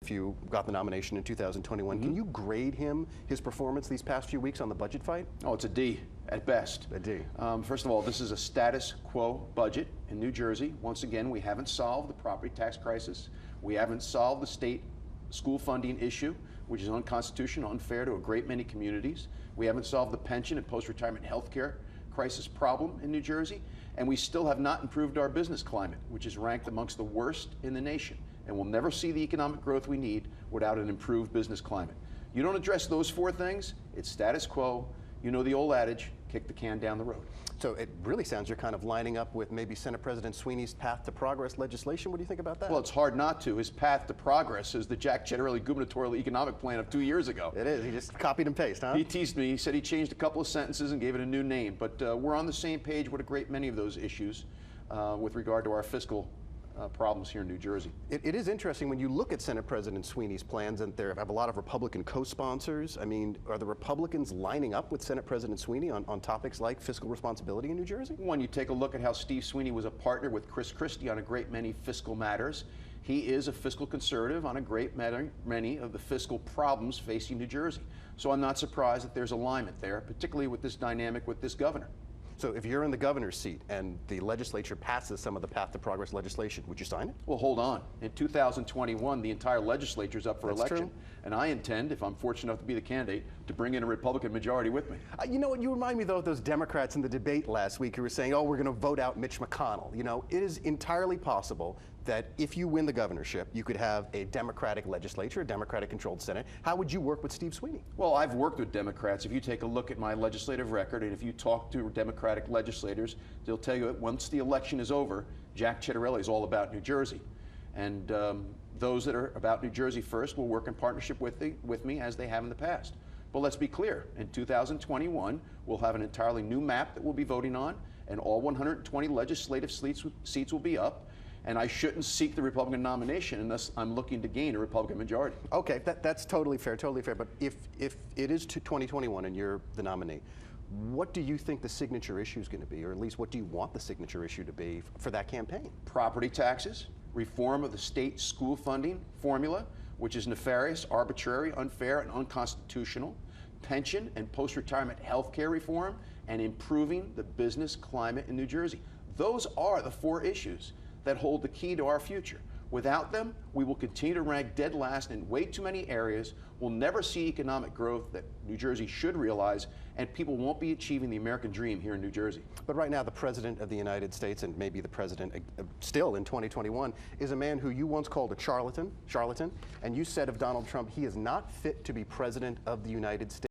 If you got the nomination in 2021, can you grade him, his performance these past few weeks on the budget fight? Oh, it's a D at best. A D. First of all, this is a status quo budget in New Jersey. Once again, we haven't solved the property tax crisis. We haven't solved the state school funding issue, which is unconstitutional, unfair to a great many communities. We haven't solved the pension and post-retirement health care crisis problem in New Jersey. And we still have not improved our business climate, which is ranked amongst the worst in the nation. And we'll never see the economic growth we need without an improved business climate. You don't address those four things, it's status quo. You know the old adage, kick the can down the road. So it really sounds you're kind of lining up with maybe Senate President Sweeney's Path to Progress legislation. What do you think about that? Well, it's hard not to. His path to progress is the Jack Ciatarelli gubernatorial economic plan of 2 years ago. It is. He just copied and pasted, huh? He teased me. He said he changed a couple of sentences and gave it a new name. But we're on the same page with a great many of those issues with regard to our fiscal problems here in New Jersey. It is interesting when you look at Senate President Sweeney's plans, and they have a lot of Republican co-sponsors. I mean, are the Republicans lining up with Senate President Sweeney on topics like fiscal responsibility in New Jersey? When you take a look at how Steve Sweeney was a partner with Chris Christie on a great many fiscal matters, he is a fiscal conservative on a great many of the fiscal problems facing New Jersey. So I'm not surprised that there's alignment there, particularly with this dynamic with this governor. So if you're in the governor's seat and the legislature passes some of the Path to Progress legislation, would you sign it? Well, hold on. In 2021, the entire legislature is up for election. True. And I intend, if I'm fortunate enough to be the candidate, to bring in a Republican majority with me. You know what, you remind me though of those Democrats in the debate last week who were saying, oh, we're going to vote out Mitch McConnell. You know, it is entirely possible that if you win the governorship, you could have a Democratic legislature, a Democratic-controlled Senate. How would you work with Steve Sweeney? Well, I've worked with Democrats. If you take a look at my legislative record, and if you talk to Democratic legislators, they'll tell you that once the election is over, Jack Ciatarelli is all about New Jersey. And those that are about New Jersey first will work in partnership with me as they have in the past. But let's be clear, in 2021, we'll have an entirely new map that we'll be voting on, and all 120 legislative seats will be up. And I shouldn't seek the Republican nomination unless I'm looking to gain a Republican majority. Okay, that's totally fair, totally fair. But if it is to 2021 and you're the nominee, what do you think the signature issue is going to be, or at least what do you want the signature issue to be for that campaign? Property taxes, reform of the state school funding formula, which is nefarious, arbitrary, unfair, and unconstitutional, pension and post-retirement health care reform, and improving the business climate in New Jersey. Those are the four issues that hold the key to our future. Without them, we will continue to rank dead last in way too many areas. We'll never see economic growth that New Jersey should realize, and people won't be achieving the American dream here in New Jersey. But right now, the President of the United States, and maybe the President still in 2021, is a man who you once called a charlatan, and you said of Donald Trump, he is not fit to be President of the United States.